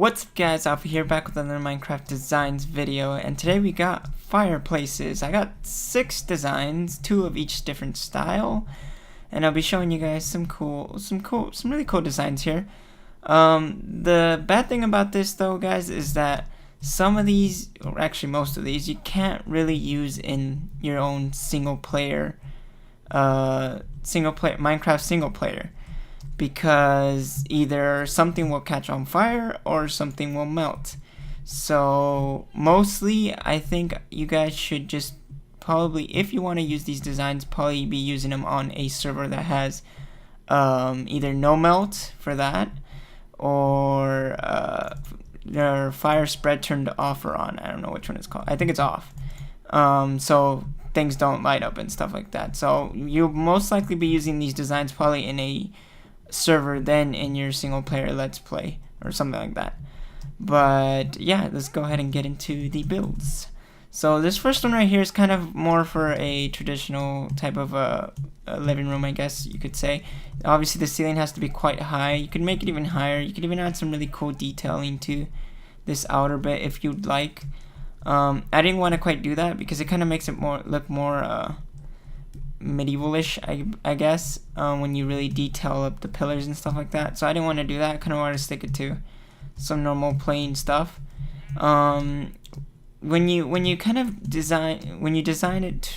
What's up guys, Alpha here, back with another Minecraft designs video, and today we got fireplaces. I got 6 designs, 2 of each different style, and I'll be showing you guys some really cool designs here. The bad thing about this though guys is that some of these, or actually most of these, you can't really use in your own Minecraft single player. Because either something will catch on fire or something will melt. So mostly I think you guys should just probably, if you want to use these designs, probably be using them on a server that has either no melt for that, or their fire spread turned off or on. I don't know which one it's called. I think it's off. So things don't light up and stuff like that. So you'll most likely be using these designs probably in a server than in your single player let's play or something like that. But yeah, let's go ahead and get into the builds. So this first one right here is kind of more for a traditional type of a living room, I guess you could say. Obviously the ceiling has to be quite high. You can make it even higher. You could even add some really cool detailing to this outer bit if you'd like. I didn't want to quite do that because it kind of makes it look more medievalish, I guess, when you really detail up the pillars and stuff like that. So I didn't want to do that. I kind of wanted to stick it to some normal plain stuff. When you kind of design it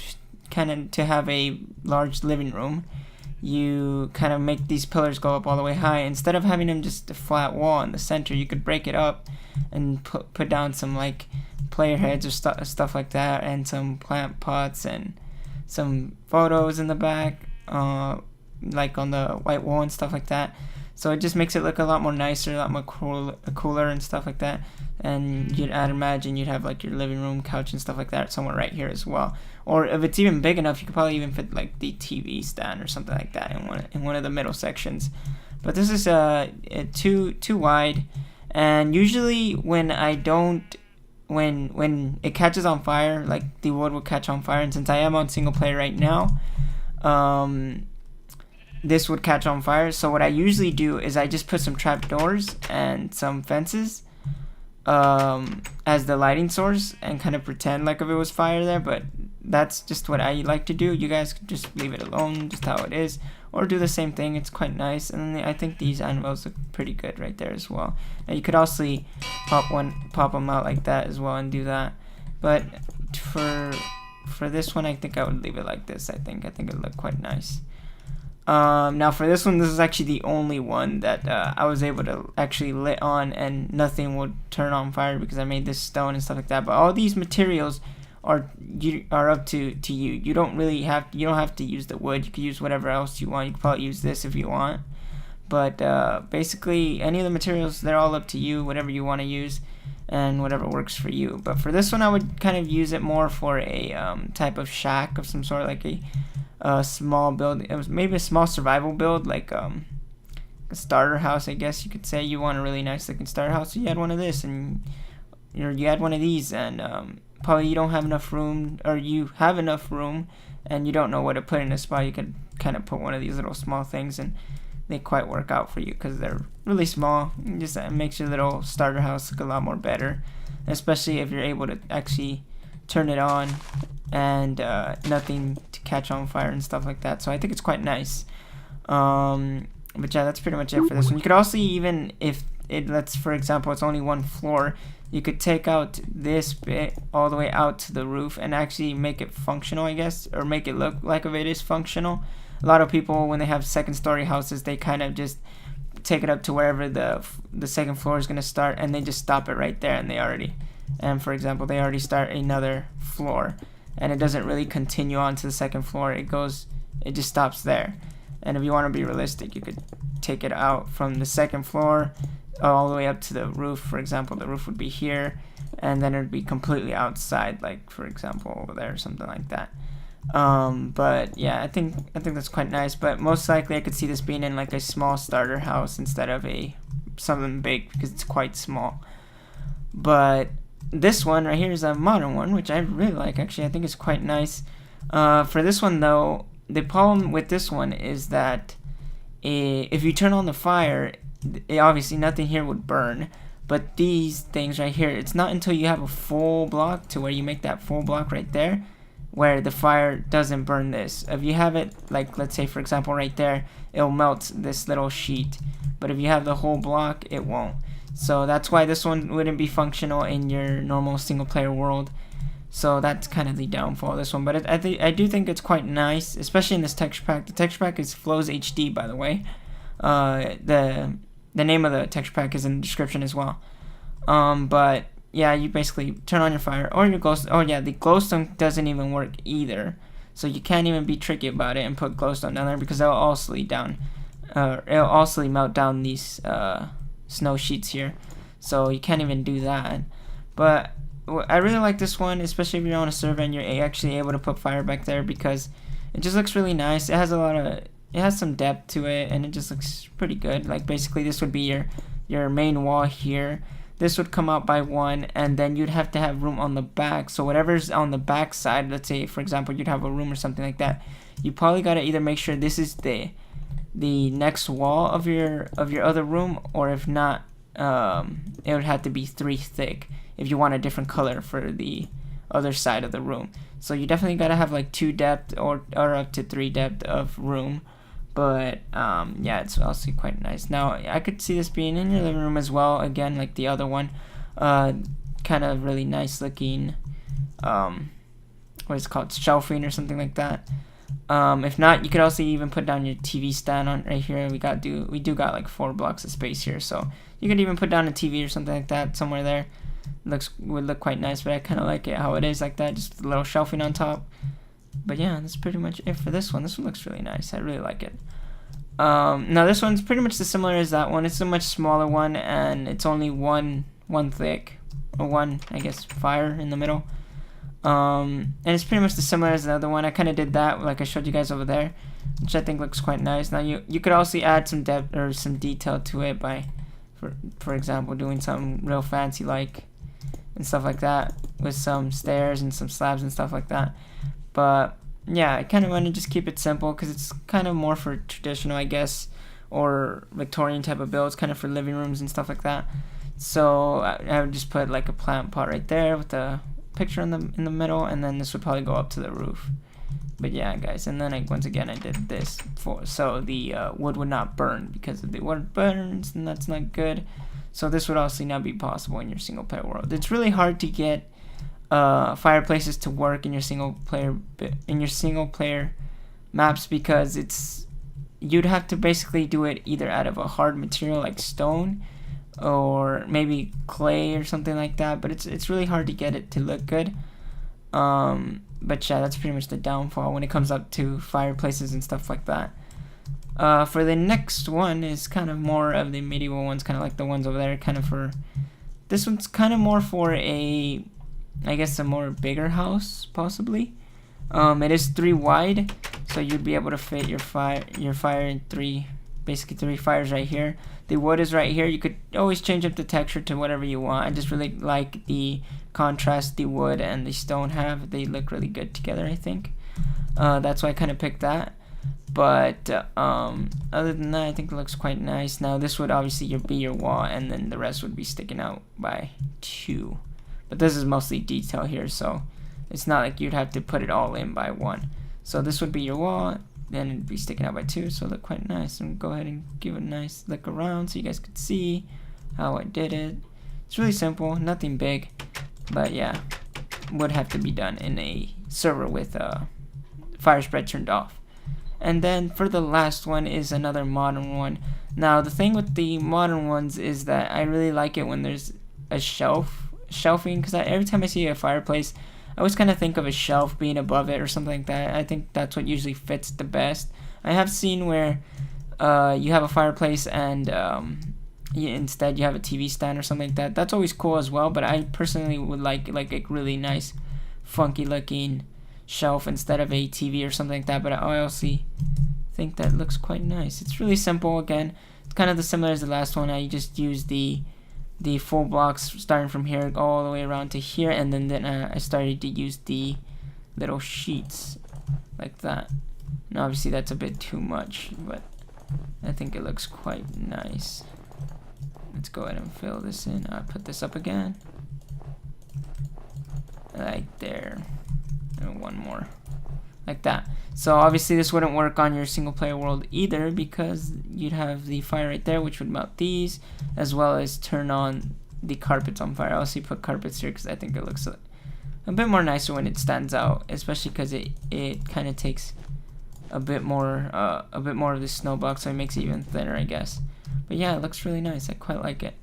to have a large living room, you kind of make these pillars go up all the way high. Instead of having them just a flat wall in the center, you could break it up and put down some like player heads or stuff like that, and some plant pots and some photos in the back, like on the white wall and stuff like that. So it just makes it look a lot more nicer, a lot more cooler and stuff like that. And I'd imagine you'd have like your living room couch and stuff like that somewhere right here as well. Or if it's even big enough, you could probably even fit like the TV stand or something like that in one of the middle sections. But this is too wide, and usually when it catches on fire, like the wood will catch on fire, and since I am on single player right now, this would catch on fire. So what I usually do is I just put some trapdoors and some fences as the lighting source and kind of pretend like if it was fire there, but that's just what I like to do. You guys could just leave it alone, just how it is, or do the same thing. It's quite nice, and I think these anvils look pretty good right there as well. Now you could also pop them out like that as well and do that. But for this one, I think I would leave it like this. I think it would look quite nice. Now for this one, this is actually the only one that I was able to actually lit on and nothing would turn on fire because I made this stone and stuff like that. But all these materials are up to you. You don't have to use the wood. You can use whatever else you want. You can probably use this if you want. But basically any of the materials, they're all up to you, whatever you want to use and whatever works for you. But for this one, I would kind of use it more for a type of shack of some sort, like a small build. It was maybe a small survival build, like a starter house, I guess you could say. You want a really nice looking starter house, so you add one of this, and you add one of these, and probably you don't have enough room, or you have enough room and you don't know what to put in a spot. You could kind of put one of these little small things, and they quite work out for you because they're really small. Just makes your little starter house look a lot more better, especially if you're able to actually turn it on and nothing to catch on fire and stuff like that. So I think it's quite nice. But yeah, that's pretty much it for this one. You could also, even if for example it's only one floor, you could take out this bit all the way out to the roof and actually make it functional, I guess, or make it look like if it is functional. A lot of people, when they have second story houses, they kind of just take it up to wherever the second floor is going to start, and they just stop it right there, and for example they already start another floor, and it doesn't really continue on to the second floor. It just stops there. And if you want to be realistic, you could take it out from the second floor all the way up to the roof. For example, the roof would be here, and then it would be completely outside, like for example over there or something like that. But yeah, I think that's quite nice. But most likely I could see this being in like a small starter house instead of something big, because it's quite small. But this one right here is a modern one, which I really like. Actually, I think it's quite nice. For this one though, the problem with this one is that if you turn on the fire, obviously nothing here would burn, But these things right here, it's not until you have a full block to where you make that full block right there where the fire doesn't burn this. If you have it, like let's say for example right there, it'll melt this little sheet. But if you have the whole block, it won't. So that's why this one wouldn't be functional in your normal single player world. So that's kind of the downfall of this one. But I do think it's quite nice, especially in this texture pack. The texture pack is Flows HD, by the way. The name of the texture pack is in the description as well. But yeah, you basically turn on your fire or your glowstone. Oh yeah, the glowstone doesn't even work either. So you can't even be tricky about it and put glowstone down there because it'll also melt down these snow sheets here. So you can't even do that. But I really like this one, especially if you're on a server and you're actually able to put fire back there because it just looks really nice. It has some depth to it and it just looks pretty good. Like basically this would be your main wall here. This would come out by one, and then you'd have to have room on the back. So whatever's on the back side, let's say for example you'd have a room or something like that, you probably gotta either make sure this is the next wall of your other room, or if not, it would have to be 3 thick if you want a different color for the other side of the room. So you definitely gotta have like 2 depth or up to 3 depth of room. But yeah, it's also quite nice. Now I could see this being in your living room as well, again like the other one. Kind of really nice looking, what is it called, shelving or something like that. If not, you could also even put down your TV stand on right here. We do got like 4 blocks of space here, so you could even put down a TV or something like that somewhere there. Would look quite nice, but I kind of like it how it is like that, just a little shelving on top. But yeah, that's pretty much it for this one. This one looks really nice. I really like it. Now this one's pretty much the similar as that one. It's a much smaller one, and it's only one thick, or one, I guess, fire in the middle. And it's pretty much the similar as the other one. I kind of did that like I showed you guys over there, which I think looks quite nice. Now you could also add some depth or some detail to it by, for example, doing something real fancy like and stuff like that with some stairs and some slabs and stuff like that. But yeah, I kind of want to just keep it simple because it's kind of more for traditional, I guess, or Victorian type of builds, kind of for living rooms and stuff like that. So I would just put like a plant pot right there with a picture in the middle, and then this would probably go up to the roof. But yeah, guys, and then once again I did this so the wood would not burn, because if the wood burns, then that's not good. So this would also not be possible in your single player world. It's really hard to get fireplaces to work in your single player maps because you'd have to basically do it either out of a hard material like stone or maybe clay or something like that, but it's really hard to get it to look good. But yeah, that's pretty much the downfall when it comes up to fireplaces and stuff like that. For the next one is kind of more of the medieval ones, kind of like the ones over there. This one's kind of more for I guess a more bigger house, possibly. It is 3 wide, so you'd be able to fit your fire in 3 fires right here. The wood is right here. You could always change up the texture to whatever you want. I just really like the contrast the wood and the stone have. They look really good together, I think. That's why I kind of picked that. But other than that, I think it looks quite nice. Now this would obviously be your wall, and then the rest would be sticking out by 2. But this is mostly detail here, so it's not like you'd have to put it all in by 1. So this would be your wall, then it'd be sticking out by 2, so it look quite nice. And go ahead and give it a nice look around so you guys could see how I did it. It's really simple, nothing big, but yeah, would have to be done in a server with fire spread turned off. And then for the last one is another modern one. Now the thing with the modern ones is that I really like it when there's a shelving, because every time I see a fireplace, I always kind of think of a shelf being above it or something like that. I think that's what usually fits the best. I have seen where you have a fireplace and instead you have a TV stand or something like that. That's always cool as well, but I personally would like a really nice funky looking shelf instead of a TV or something like that. But I also think that looks quite nice. It's really simple. Again, it's kind of the similar as the last one. I just used the full blocks starting from here all the way around to here, and then I started to use the little sheets like that. And obviously that's a bit too much, but I think it looks quite nice. let's go ahead and fill this in. I'll put this up again. Like there. And one more. Like that. So obviously this wouldn't work on your single player world either, because you'd have the fire right there, which would melt these, as well as turn on the carpets on fire. I also put carpets here because I think it looks a bit more nicer when it stands out, especially because it kind of takes a bit more of the snow block, so it makes it even thinner, I guess. But yeah, it looks really nice. I quite like it.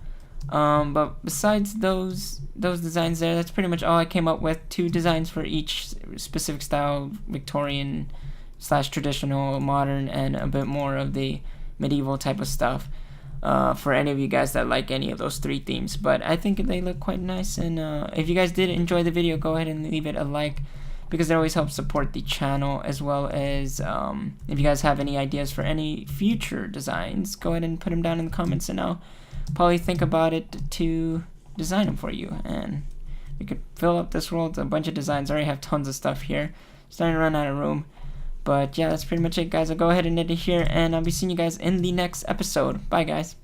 But besides those designs there, that's pretty much all I came up with. 2 designs for each specific style: Victorian / traditional, modern, and a bit more of the medieval type of stuff. For any of you guys that like any of those 3 themes. But I think they look quite nice, and if you guys did enjoy the video, go ahead and leave it a like, because it always helps support the channel, as well as if you guys have any ideas for any future designs, go ahead and put them down in the comments, and I'll probably think about it to design them for you, and we could fill up this world with a bunch of designs. I already have tons of stuff here, starting to run out of room. But yeah, that's pretty much it, guys. I'll go ahead and end it here, and I'll be seeing you guys in the next episode. Bye, guys.